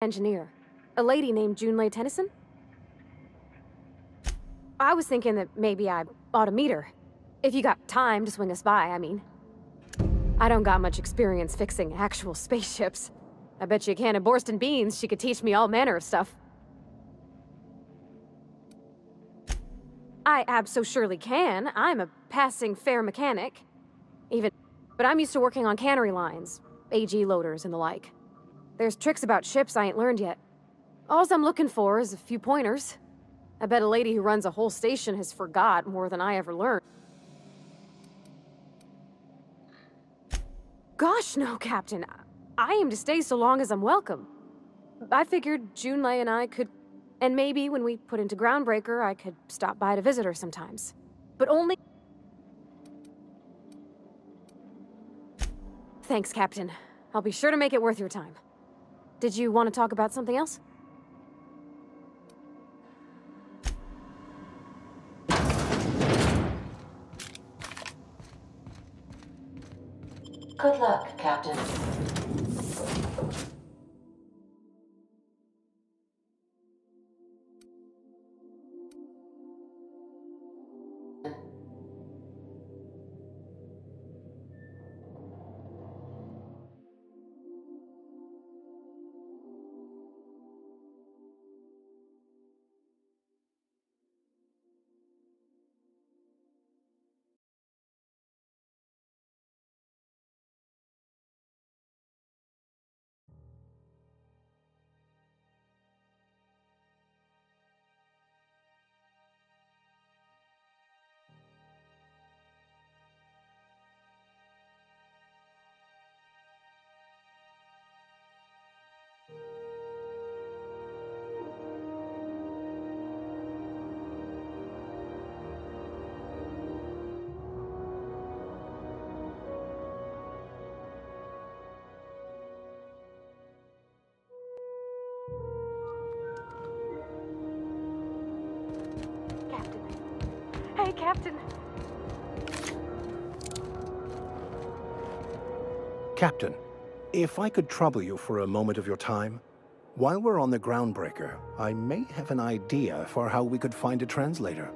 engineer. A lady named Junlei Tennyson? I was thinking that maybe I ought to meet her. If you got time to swing us by, I mean. I don't got much experience fixing actual spaceships. I bet you a can of Borston beans she could teach me all manner of stuff. I abso-surely can. I'm a passing fair mechanic. But I'm used to working on cannery lines, AG loaders and the like. There's tricks about ships I ain't learned yet. All I'm looking for is a few pointers. I bet a lady who runs a whole station has forgot more than I ever learned. Gosh, no, Captain. I aim to stay so long as I'm welcome. I figured Junlei and I could... And maybe when we put into Groundbreaker, I could stop by to visit her sometimes. But only... Thanks, Captain. I'll be sure to make it worth your time. Did you want to talk about something else? Good luck, Captain. Hey, Captain. Captain, if I could trouble you for a moment of your time, while we're on the Groundbreaker, I may have an idea for how we could find a translator.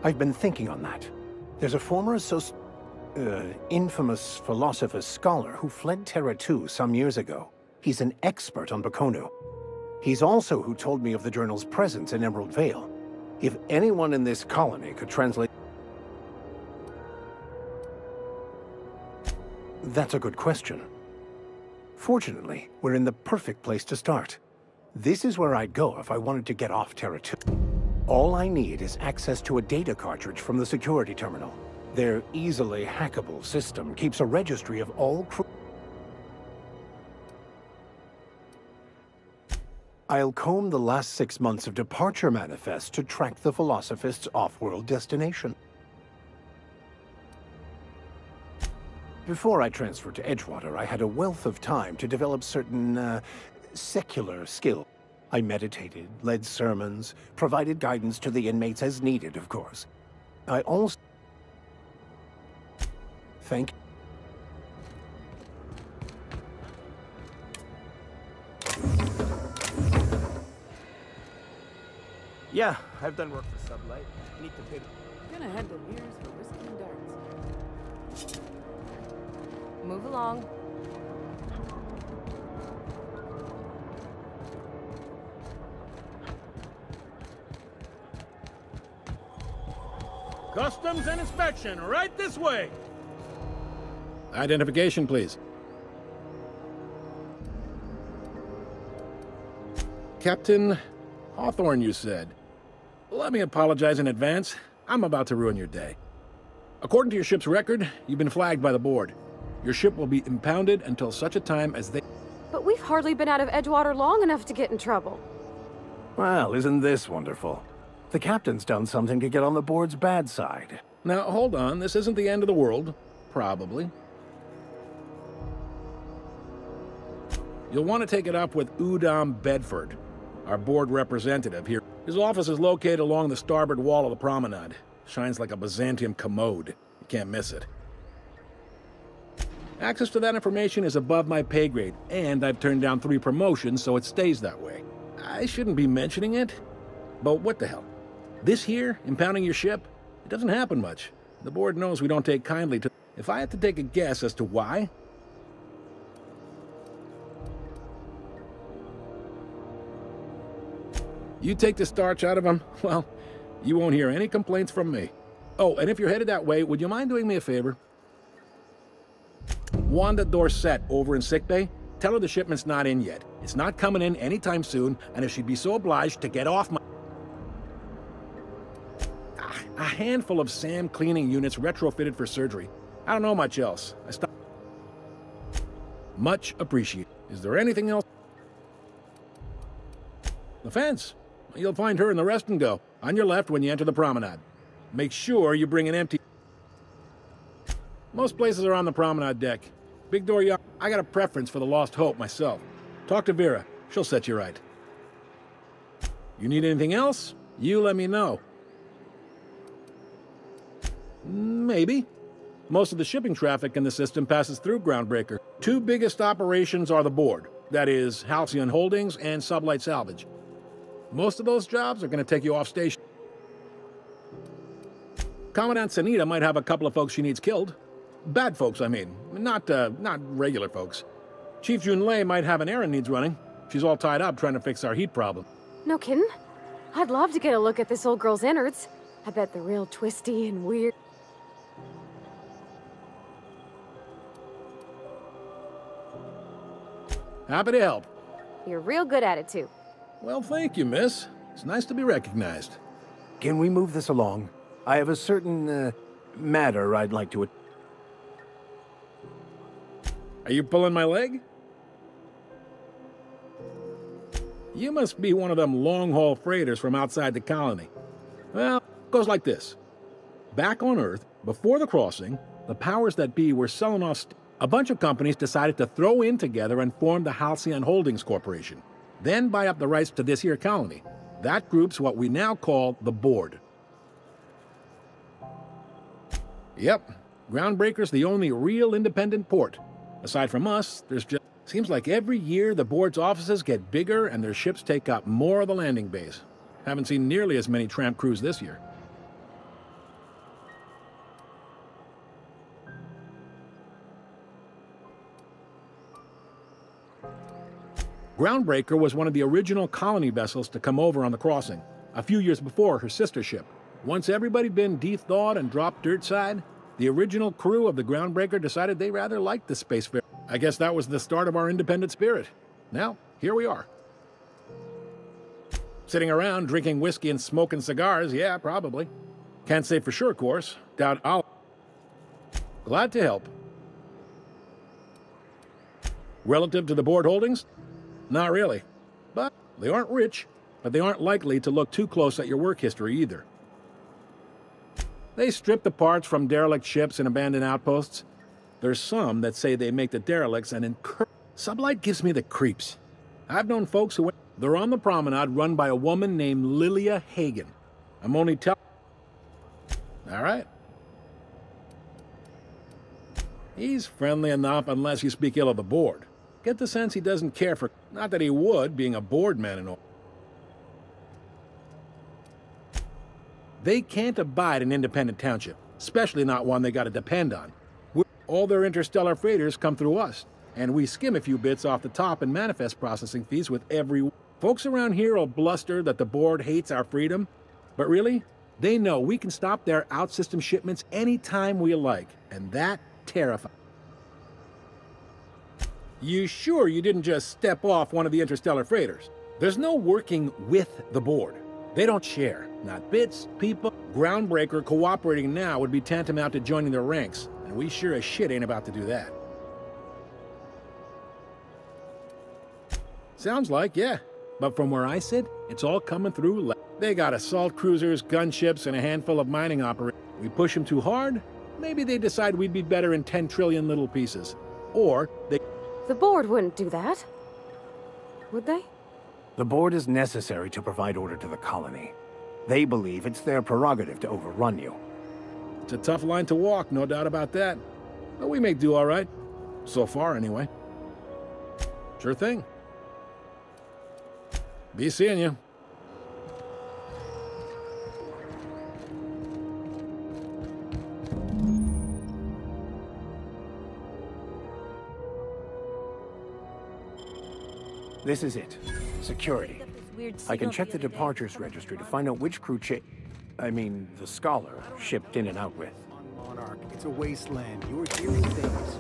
I've been thinking on that. There's a former infamous philosopher scholar who fled Terra 2 some years ago. He's an expert on Bakonu. He's also who told me of the journal's presence in Emerald Vale. If anyone in this colony could translate... That's a good question. Fortunately, we're in the perfect place to start. This is where I'd go if I wanted to get off Terra 2. All I need is access to a data cartridge from the security terminal. Their easily hackable system keeps a registry of all crew... I'll comb the last 6 months of departure manifests to track the Philosophist's off-world destination. Before I transferred to Edgewater, I had a wealth of time to develop certain, secular skills. I meditated, led sermons, provided guidance to the inmates as needed, of course. I also... Thank you. Yeah, I've done work for Sublight. Need to pay. Gonna head to Mears for whiskey and darts. Move along. Customs and inspection, right this way. Identification, please. Captain Hawthorne, you said. Let me apologize in advance. I'm about to ruin your day. According to your ship's record, you've been flagged by the board. Your ship will be impounded until such a time as they... But we've hardly been out of Edgewater long enough to get in trouble. Well, isn't this wonderful? The captain's done something to get on the board's bad side. Now, hold on. This isn't the end of the world. Probably. You'll want to take it up with Udom Bedford, our board representative here. His office is located along the starboard wall of the promenade. Shines like a Byzantium commode. You can't miss it. Access to that information is above my pay grade, and I've turned down 3 promotions, so it stays that way. I shouldn't be mentioning it, but what the hell? This here, impounding your ship, it doesn't happen much. The board knows we don't take kindly to... If I had to take a guess as to why... You take the starch out of them, well, you won't hear any complaints from me. Oh, and if you're headed that way, would you mind doing me a favor? Wanda Dorset over in sickbay, tell her the shipment's not in yet. It's not coming in anytime soon, and if she'd be so obliged to get off my... A handful of SAM cleaning units retrofitted for surgery. I don't know much else. Much appreciated. Is there anything else? The fence. You'll find her in the rest and go, on your left when you enter the promenade. Make sure you bring an empty... Most places are on the promenade deck. Big door, I got a preference for the Lost Hope myself. Talk to Vera. She'll set you right. You need anything else? You let me know. Maybe. Most of the shipping traffic in the system passes through Groundbreaker. 2 biggest operations are the board. That is, Halcyon Holdings and Sublight Salvage. Most of those jobs are going to take you off station. Commandant Sanita might have a couple of folks she needs killed. Bad folks, I mean. Not regular folks. Chief Junlei might have an errand needs running. She's all tied up trying to fix our heat problem. No kidding? I'd love to get a look at this old girl's innards. I bet they're real twisty and weird. Happy to help. You're real good at it, too. Well, thank you, miss. It's nice to be recognized. Can we move this along? I have a certain, matter I'd like to... Are you pulling my leg? You must be one of them long-haul freighters from outside the colony. Well, it goes like this. Back on Earth, before the crossing, the powers that be were selling off... A bunch of companies decided to throw in together and form the Halcyon Holdings Corporation. Then buy up the rights to this here colony. That group's what we now call the board. Yep, Groundbreaker's the only real independent port. Aside from us, there's just... Seems like every year the board's offices get bigger and their ships take up more of the landing bays. Haven't seen nearly as many tramp crews this year. Groundbreaker was one of the original colony vessels to come over on the crossing, a few years before her sister ship. Once everybody been de-thawed and dropped dirt side, the original crew of the Groundbreaker decided they rather liked the spacefarer. I guess that was the start of our independent spirit. Now, here we are. Sitting around drinking whiskey and smoking cigars, yeah, probably. Can't say for sure, of course. Doubt I'll... Glad to help. Relative to the board holdings? Not really. But they aren't rich, but they aren't likely to look too close at your work history either. They strip the parts from derelict ships and abandoned outposts. There's some that say they make the derelicts and incur... Sublight gives me the creeps. I've known folks who... They're on the promenade run by a woman named Lilia Hagen. I'm only telling... All right. He's friendly enough unless you speak ill of the board. Get the sense he doesn't care for... Not that he would, being a board man and all. They can't abide an independent township, especially not one they gotta depend on. All their interstellar freighters come through us, and we skim a few bits off the top in manifest processing fees with every... Folks around here will bluster that the board hates our freedom, but really, they know we can stop their out-system shipments anytime we like, and that terrifies. You sure you didn't just step off one of the interstellar freighters? There's no working with the board. They don't share. Not bits, people. Groundbreaker cooperating now would be tantamount to joining their ranks, and we sure as shit ain't about to do that. Sounds like, yeah. But from where I sit, it's all coming through. They got assault cruisers, gunships, and a handful of mining operators. We push them too hard, maybe they decide we'd be better in 10 trillion little pieces. Or they... The board wouldn't do that. Would they? The board is necessary to provide order to the colony. They believe it's their prerogative to overrun you. It's a tough line to walk, no doubt about that. But we may do all right. So far, anyway. Sure thing. Be seeing you. This is it. Security. I can check the departures registry to find out which crew the Scholar shipped in and out with. Monarch, it's a wasteland. You were hearing things.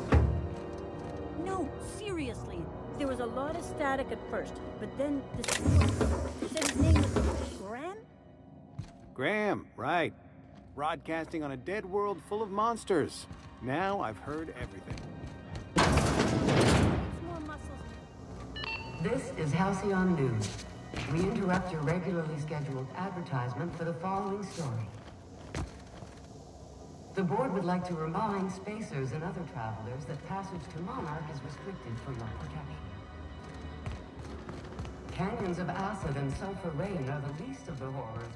No, seriously. There was a lot of static at first, but then this boy said his name was Graham? Graham, right. Broadcasting on a dead world full of monsters. Now I've heard everything. More muscles. This is Halcyon News. We interrupt your regularly scheduled advertisement for the following story. The board would like to remind spacers and other travelers that passage to Monarch is restricted for your protection. Canyons of acid and sulfur rain are the least of the horrors.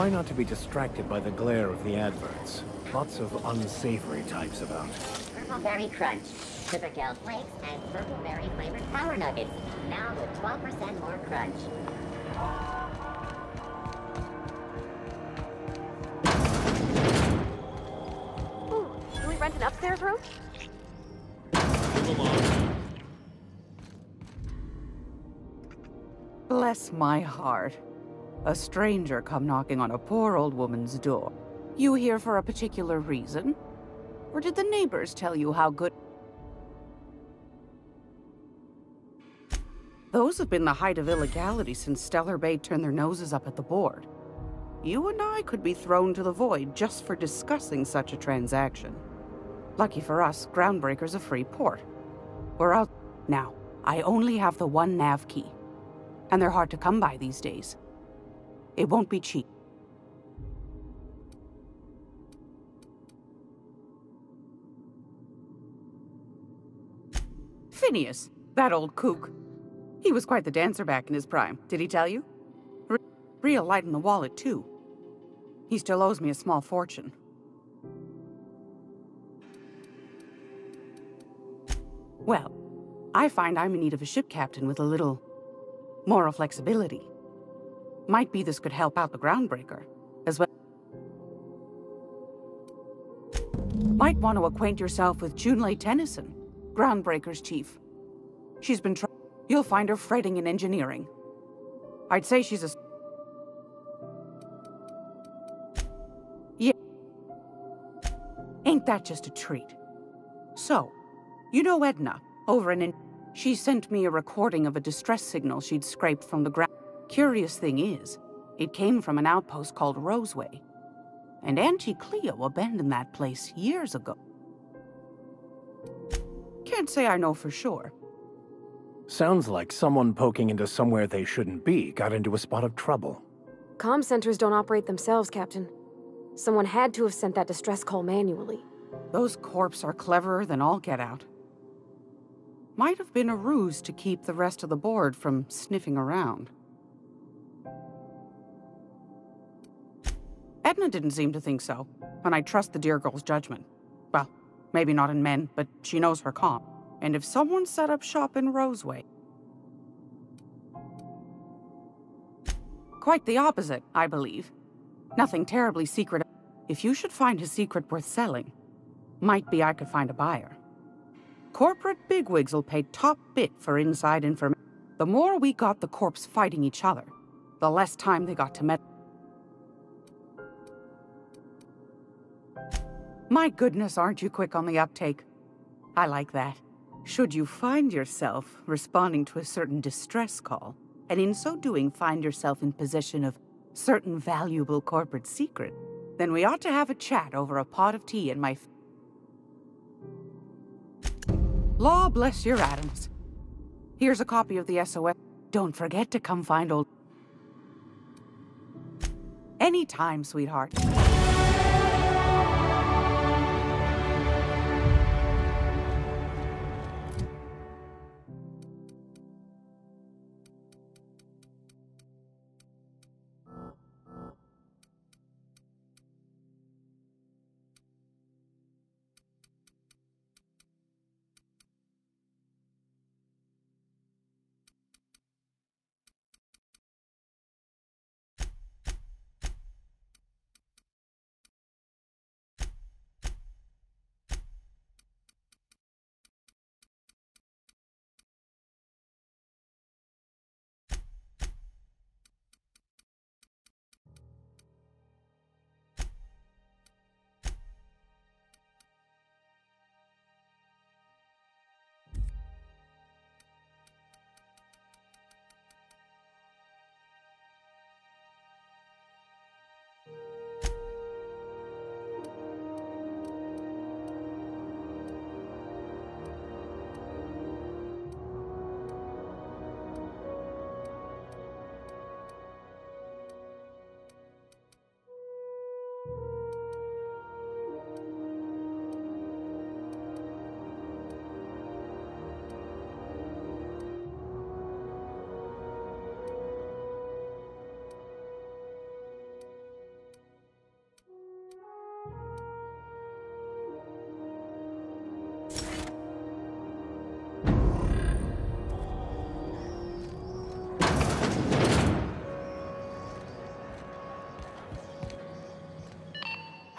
Try not to be distracted by the glare of the adverts. Lots of unsavory types about. Purple Berry Crunch, Super Kale Flakes, and Purple Berry flavored Power Nuggets. Now with 12% more crunch. Ooh, can we rent an upstairs room? Bless my heart. A stranger come knocking on a poor old woman's door. You here for a particular reason? Or did the neighbors tell you how good... Those have been the height of illegality since Stellar Bay turned their noses up at the board. You and I could be thrown to the void just for discussing such a transaction. Lucky for us, Groundbreaker's a free port. We're out now. I only have the one nav key. And they're hard to come by these days. It won't be cheap. Phineas, that old kook. He was quite the dancer back in his prime, did he tell you? Real light in the wallet, too. He still owes me a small fortune. Well, I find I'm in need of a ship captain with a little moral flexibility. Might be this could help out the Groundbreaker, as well. Might want to acquaint yourself with Junlei Tennyson, Groundbreaker's chief. She's been You'll find her fretting in engineering. I'd say she's a... Yeah. Ain't that just a treat? So, you know Edna, over in... She sent me a recording of a distress signal she'd scraped from the ground. Curious thing is, it came from an outpost called Roseway. And Auntie Cleo abandoned that place years ago. Can't say I know for sure. Sounds like someone poking into somewhere they shouldn't be got into a spot of trouble. Comm centers don't operate themselves, Captain. Someone had to have sent that distress call manually. Those corps are cleverer than all get out. Might have been a ruse to keep the rest of the board from sniffing around. Edna didn't seem to think so, and I trust the dear girl's judgment. Well, maybe not in men, but she knows her comm. And if someone set up shop in Roseway... Quite the opposite, I believe. Nothing terribly secret. If you should find a secret worth selling, might be I could find a buyer. Corporate bigwigs will pay top bit for inside information. The more we got the corps fighting each other, the less time they got to meddle. My goodness, aren't you quick on the uptake? I like that. Should you find yourself responding to a certain distress call, and in so doing find yourself in possession of certain valuable corporate secret, then we ought to have a chat over a pot of tea in my... Law bless your atoms. Here's a copy of the SOS. Don't forget to come find old... Anytime, sweetheart.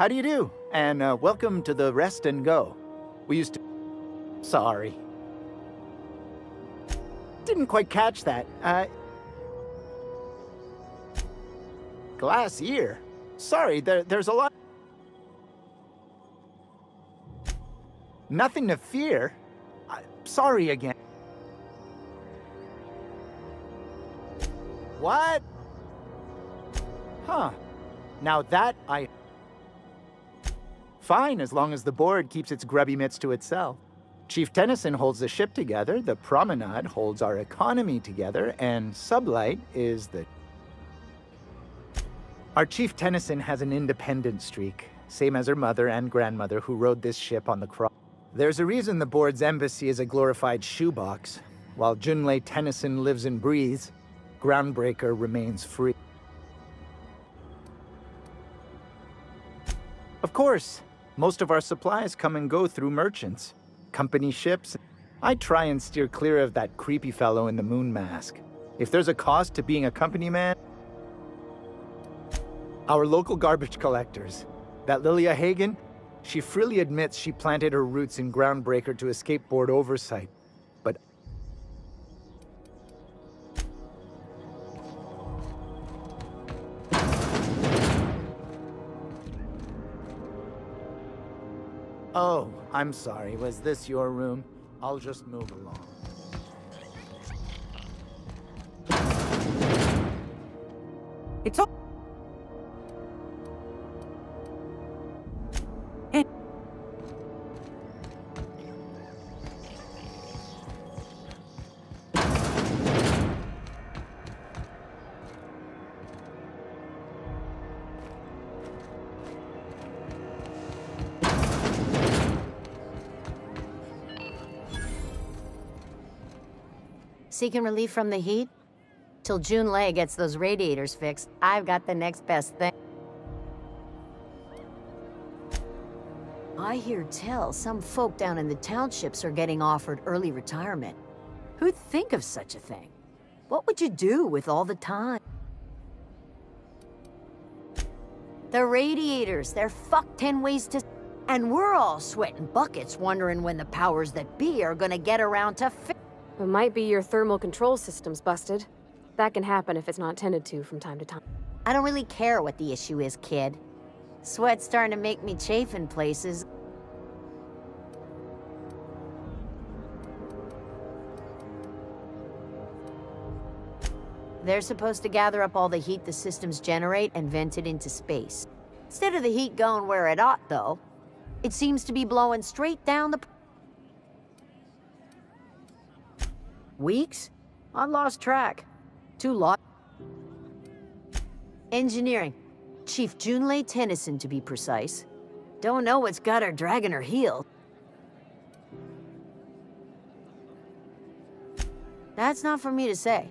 How do you do? And welcome to the Rest and Go. We used to... Sorry. Didn't quite catch that. Glass ear? Sorry, there's a lot... Nothing to fear. Sorry again. What? Huh. Now that I... Fine, as long as the board keeps its grubby mitts to itself. Chief Tennyson holds the ship together, the Promenade holds our economy together, and Sublight is the... Our Chief Tennyson has an independent streak, same as her mother and grandmother who rode this ship on the cross. There's a reason the board's embassy is a glorified shoebox. While Junlei Tennyson lives and breathes, Groundbreaker remains free. Of course. Most of our supplies come and go through merchants, company ships. I try and steer clear of that creepy fellow in the moon mask. If there's a cost to being a company man, our local garbage collectors. That Lilia Hagen, she freely admits she planted her roots in Groundbreaker to escape board oversight. But oh, I'm sorry. Was this your room? I'll just move along. It's all... Seeking relief from the heat? Till Junlei gets those radiators fixed, I've got the next best thing. I hear tell some folk down in the townships are getting offered early retirement. Who'd think of such a thing? What would you do with all the time? The radiators, they're fucked 10 ways to... And we're all sweating buckets wondering when the powers that be are gonna get around to It might be your thermal control system's busted. That can happen if it's not tended to from time to time. I don't really care what the issue is, kid. Sweat's starting to make me chafe in places. They're supposed to gather up all the heat the systems generate and vent it into space. Instead of the heat going where it ought, though, it seems to be blowing straight down the... Weeks? I lost track. Too long. Engineering. Chief Junlei Tennyson, to be precise. Don't know what's got her dragging her heel. That's not for me to say.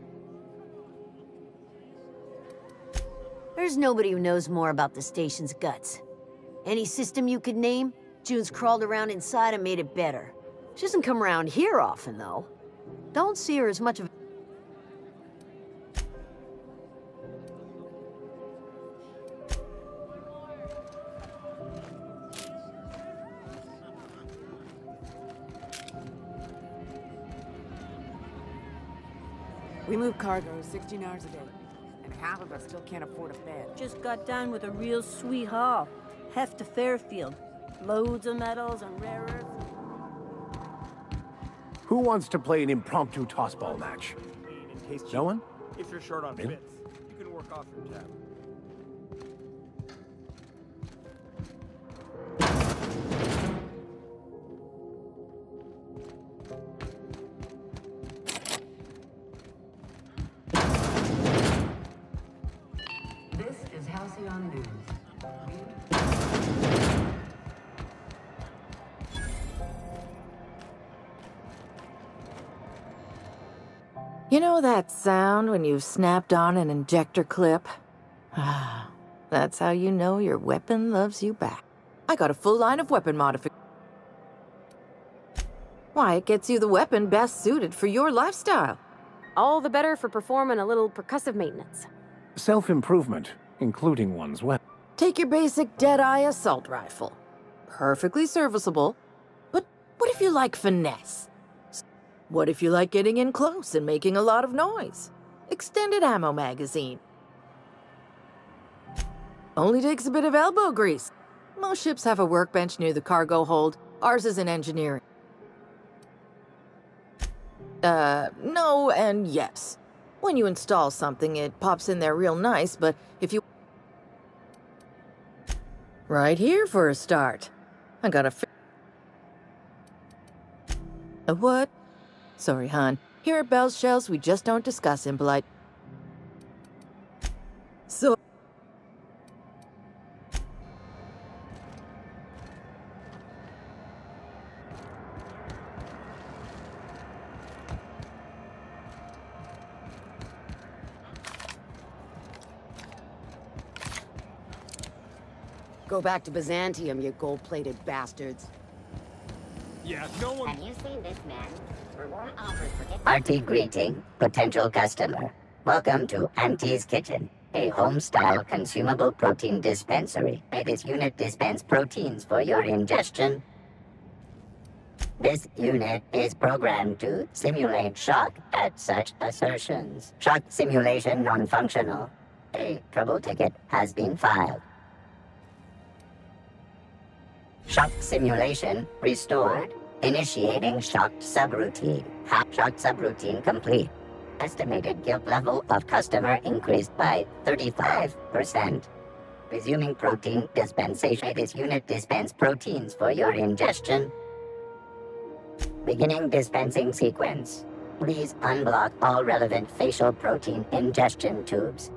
There's nobody who knows more about the station's guts. Any system you could name, June's crawled around inside and made it better. She doesn't come around here often, though. Don't see her as much of... We move cargo 16 hours a day, and half of us still can't afford a bed. Just got done with a real sweet haul. Heft to Fairfield. Loads of metals and rare earths. Who wants to play an impromptu tossball match? No one? If you're short on Really? bits, you can work off your tab. This is Halcyon News. You know that sound when you've snapped on an injector clip? That's how you know your weapon loves you back. I got a full line of weapon modifications. Why, it gets you the weapon best suited for your lifestyle. All the better for performing a little percussive maintenance. Self-improvement, including one's weapon. Take your basic Deadeye assault rifle. Perfectly serviceable. But what if you like finesse? What if you like getting in close and making a lot of noise? Extended ammo magazine. Only takes a bit of elbow grease. Most ships have a workbench near the cargo hold. Ours is in engineering. No and yes. When you install something, it pops in there real nice, but if you... Right here for a start. I got a what? Sorry, hon. Here at Bell's Shells, we just don't discuss impolite. So... Go back to Byzantium, you gold-plated bastards. Yeah, no one... Have you seen this man? Reward offers for Party greeting, potential customer. Welcome to Auntie's Kitchen, a home-style consumable protein dispensary. May this unit dispense proteins for your ingestion. This unit is programmed to simulate shock at such assertions. Shock simulation non-functional. A trouble ticket has been filed. Shock simulation restored. Initiating shocked subroutine. Shocked subroutine complete. Estimated guilt level of customer increased by 35%. Resuming protein dispensation. This unit dispense proteins for your ingestion. Beginning dispensing sequence. Please unblock all relevant facial protein ingestion tubes.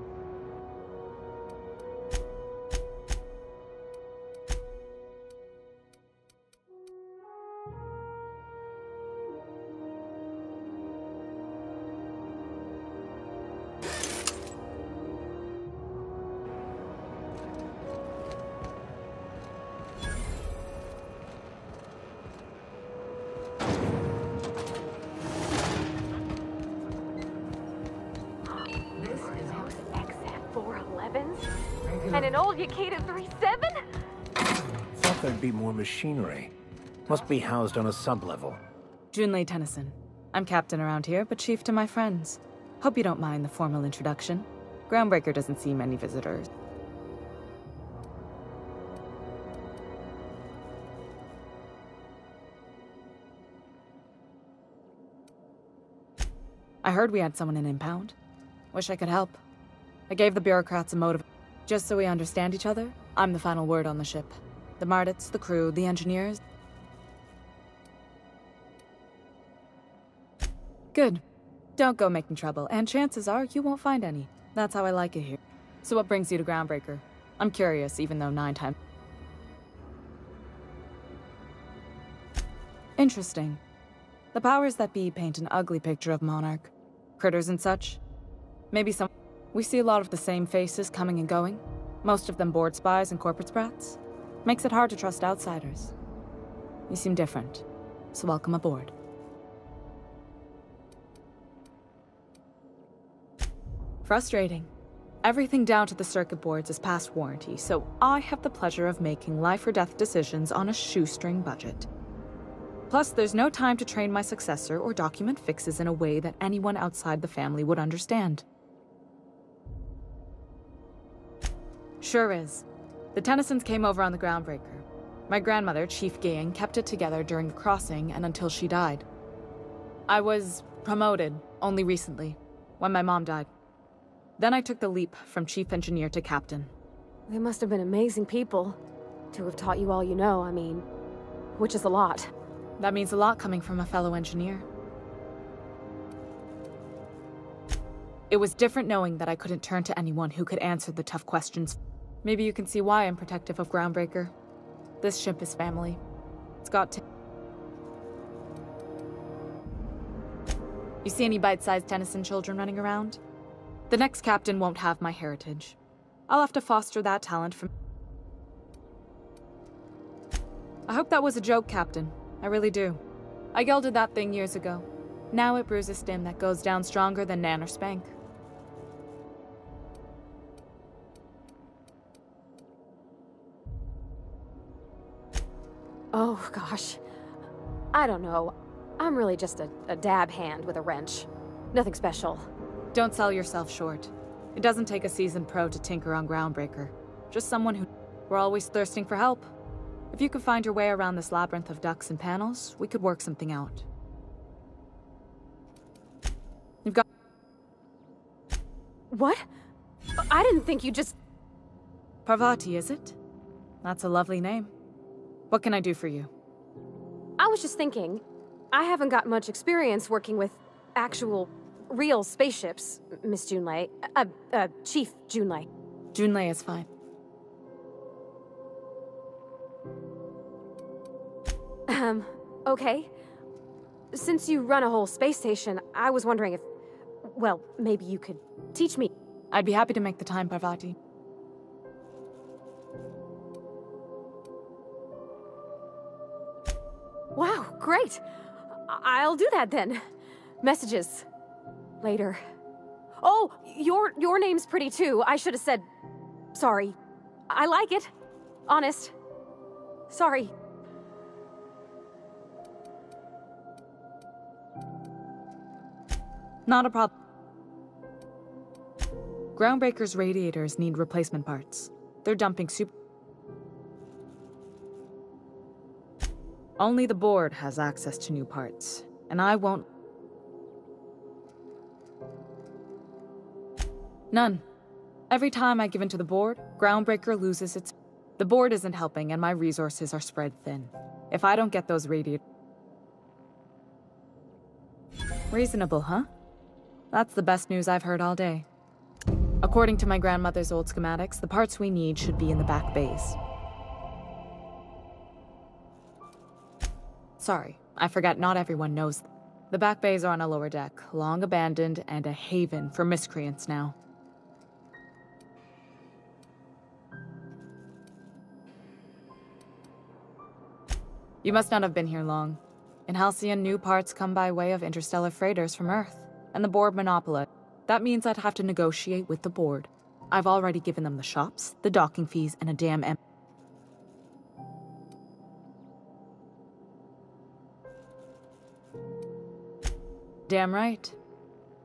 XF411s? And an old Yakeda 37? there'd be more machinery. Must be housed on a sub-level. Junlei Tennyson. I'm captain around here, but chief to my friends. Hope you don't mind the formal introduction. Groundbreaker doesn't see many visitors. I heard we had someone in impound. Wish I could help. I gave the bureaucrats a motive. Just so we understand each other, I'm the final word on the ship. The Mardits, the crew, the engineers. Good. Don't go making trouble, and chances are you won't find any. That's how I like it here. So what brings you to Groundbreaker? I'm curious, even though 9 times... Interesting. The powers that be paint an ugly picture of Monarch. Critters and such. Maybe some... We see a lot of the same faces coming and going. Most of them board spies and corporate sprats. Makes it hard to trust outsiders. You seem different, so welcome aboard. Frustrating. Everything down to the circuit boards is past warranty, so I have the pleasure of making life or death decisions on a shoestring budget. Plus, there's no time to train my successor or document fixes in a way that anyone outside the family would understand. Sure is. The Tennysons came over on the Groundbreaker. My grandmother, Chief Gang, kept it together during the crossing and until she died. I was promoted only recently, when my mom died. Then I took the leap from chief engineer to captain. They must have been amazing people to have taught you all you know, I mean, which is a lot. That means a lot coming from a fellow engineer. It was different knowing that I couldn't turn to anyone who could answer the tough questions. Maybe you can see why I'm protective of Groundbreaker. This ship is family. It's got to... You see any bite-sized Tennyson children running around? The next captain won't have my heritage. I'll have to foster that talent from... I hope that was a joke, Captain. I really do. I gelded that thing years ago. Now it brews a stem that goes down stronger than Nan or Spank. Oh, gosh. I don't know. I'm really just a dab hand with a wrench. Nothing special. Don't sell yourself short. It doesn't take a seasoned pro to tinker on Groundbreaker. Just someone who... We're always thirsting for help. If you could find your way around this labyrinth of ducts and panels, we could work something out. You've got... What? I didn't think you just... Parvati, is it? That's a lovely name. What can I do for you? I was just thinking, I haven't got much experience working with actual, real spaceships, Miss Junlei. Chief Junlei. Junlei is fine. Okay. Since you run a whole space station, I was wondering if... Well, maybe you could teach me. I'd be happy to make the time, Parvati. Wow, great. I'll do that then. Messages. Later. Oh, your name's pretty too. I should have said... Sorry. I like it. Honest. Sorry. Not a problem. Groundbreaker's radiators need replacement parts. They're dumping Only the board has access to new parts, and I won't... None. Every time I give in to the board, Groundbreaker loses its... The board isn't helping, and my resources are spread thin. If I don't get those radiators... Reasonable, huh? That's the best news I've heard all day. According to my grandmother's old schematics, the parts we need should be in the back bays. Sorry, I forgot not everyone knows. The back bays are on a lower deck, long abandoned and a haven for miscreants now. You must not have been here long. In Halcyon, new parts come by way of interstellar freighters from Earth, and the board monopolize. That means I'd have to negotiate with the board. I've already given them the shops, the docking fees, and a damn Damn right.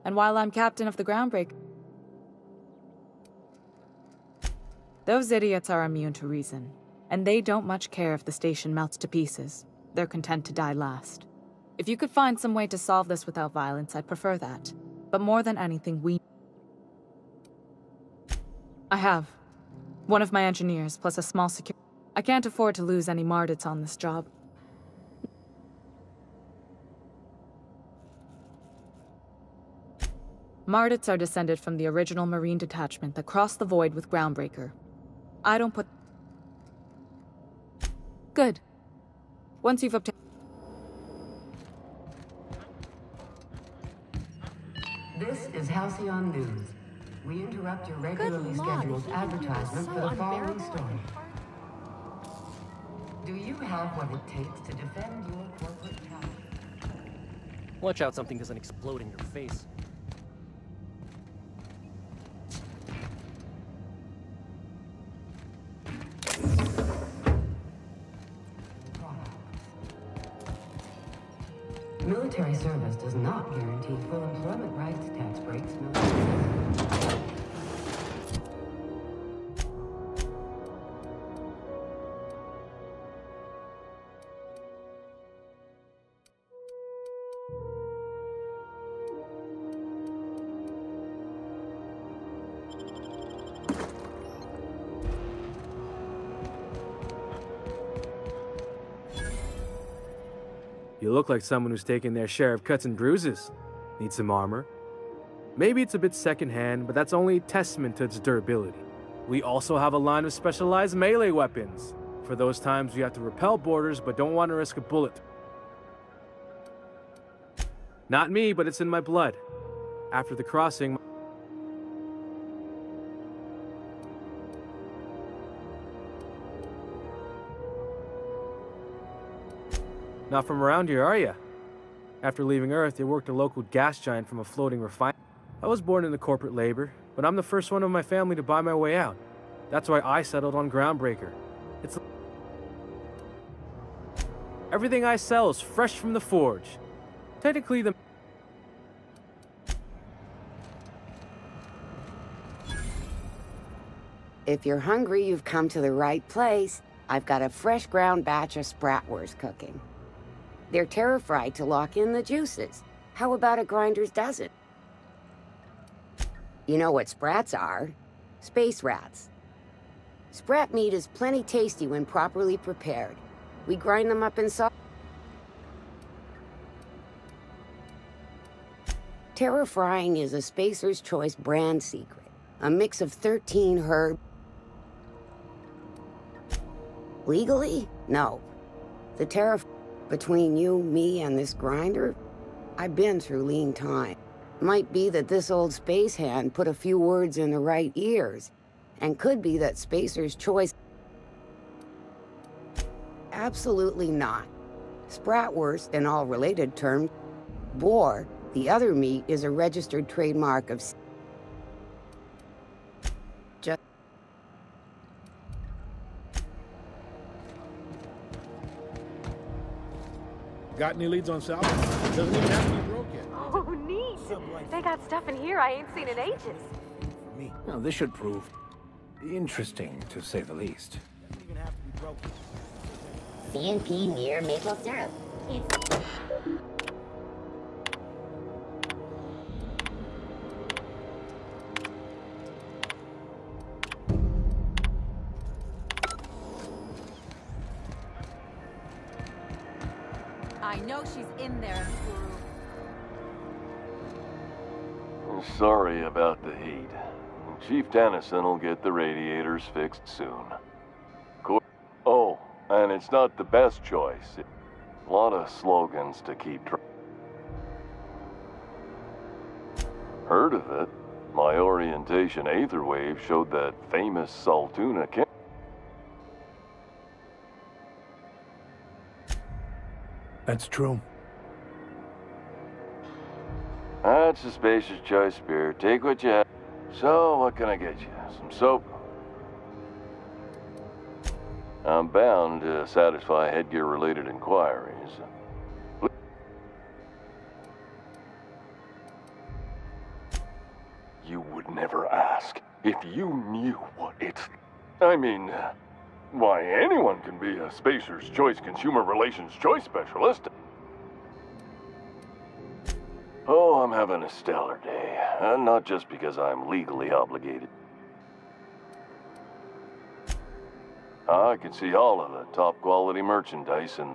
And while I'm captain of the Groundbreaker, those idiots are immune to reason, and they don't much care if the station melts to pieces. They're content to die last. If you could find some way to solve this without violence, I'd prefer that. But more than anything, I have. One of my engineers, plus a small security. I can't afford to lose any Mardits on this job. Mardits are descended from the original Marine detachment that crossed the void with Groundbreaker. I don't put... Good. Once you've obtained... This is Halcyon News. We interrupt your regularly scheduled advertisement for the following story. Do you have what it takes to defend your corporate power? Watch out, something doesn't explode in your face. Military service does not guarantee full employment rights, tax breaks, You look like someone who's taken their share of cuts and bruises. Need some armor? Maybe it's a bit secondhand, but that's only a testament to its durability. We also have a line of specialized melee weapons, for those times you have to repel boarders but don't want to risk a bullet. Not me, but it's in my blood. After the crossing... Not from around here, are you? After leaving Earth, you worked a local gas giant from a floating refinery. I was born into corporate labor, but I'm the first one of my family to buy my way out. That's why I settled on Groundbreaker. It's... Everything I sell is fresh from the forge. Technically, the... If you're hungry, you've come to the right place. I've got a fresh ground batch of spratwurst cooking. They're terra-fried to lock in the juices. How about a grinder's dozen? You know what sprats are? Space rats. Sprat meat is plenty tasty when properly prepared. We grind them up in salt. Terra frying is a Spacer's Choice brand secret. A mix of 13 herbs. Legally? No. The terra... Between you, me, and this grinder, I've been through lean time. Might be that this old space hand put a few words in the right ears, and could be that Spacer's Choice... Absolutely not. Spratwurst, in all related terms, boar, the other meat, is a registered trademark of... Just... Got any leads on South? Doesn't even have to be broke yet. Oh, neat. They got stuff in here I ain't seen in ages. Now, this should prove interesting, to say the least. CNP near maple syrup. I know she's in there, Guru. Sorry about the heat. Chief Tennyson will get the radiators fixed soon. Oh, and it's not the best choice. A lot of slogans to keep track. Heard of it? My orientation aether wave showed that famous Saltuna camp. That's true. That's a Spacer's Choice beer. Take what you have. So, what can I get you? Some soap? I'm bound to satisfy headgear-related inquiries. You would never ask. If you knew what it's... I mean, why, anyone can be a Spacer's Choice Consumer Relations Choice Specialist. Oh, I'm having a stellar day. Not just because I'm legally obligated. I can see all of the top quality merchandise, and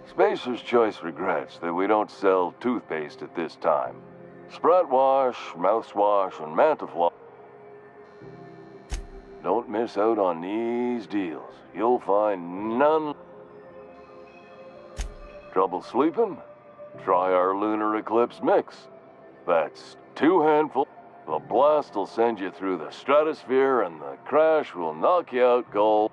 Spacer's Choice regrets that we don't sell toothpaste at this time. Sprat wash, mouthwash, and Mantafloss. Don't miss out on these deals. You'll find none. Trouble sleeping? Try our Lunar Eclipse mix. That's 2 handfuls. The blast will send you through the stratosphere, and the crash will knock you out cold.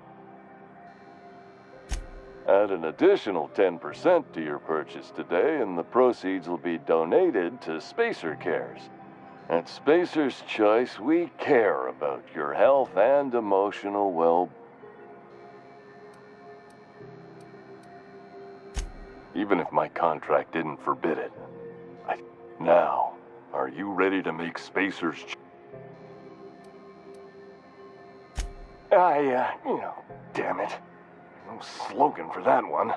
Add an additional 10% to your purchase today, and the proceeds will be donated to Spacer Cares. At Spacer's Choice, we care about your health and emotional well-being. Even if my contract didn't forbid it. Now, are you ready to make Spacer's Choice? Damn it. No slogan for that one.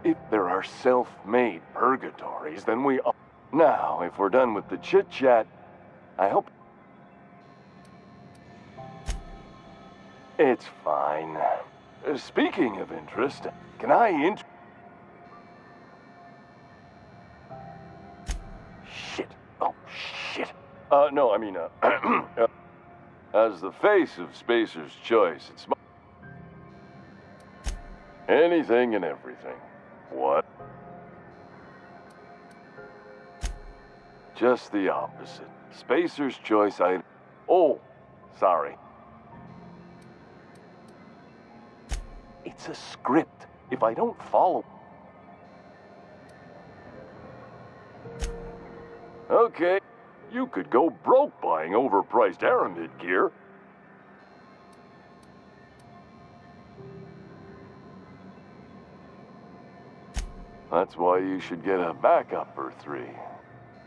If there are self-made purgatories, then we are. Now, if we're done with the chit-chat, I hope... It's fine. Speaking of interest, can I Shit. Oh, shit. No, I mean, as the face of Spacer's Choice, it's anything and everything. What? Just the opposite. Spacer's Choice, Oh, sorry. It's a script. If I don't follow... Okay, you could go broke buying overpriced Aramid gear. That's why you should get a backup for 3.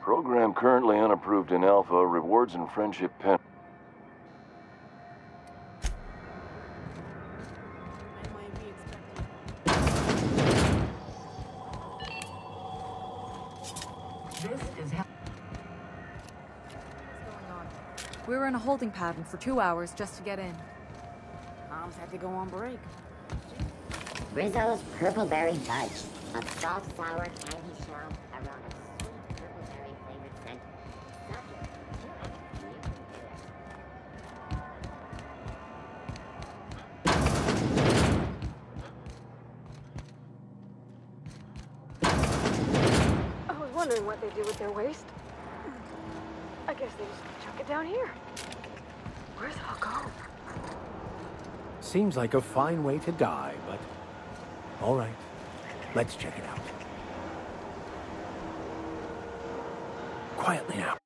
Program currently unapproved in Alpha, rewards and friendship pen. We were in a holding pattern for 2 hours just to get in. Mom's had to go on break. Rizzo's Purple Berry Fudge. A salt, sour candy shell around a sweet purple berry flavored scent. I was wondering what they do with their waste. I guess they just chuck it down here. Where's it all go? Seems like a fine way to die, but... all right. Let's check it out. Quietly now.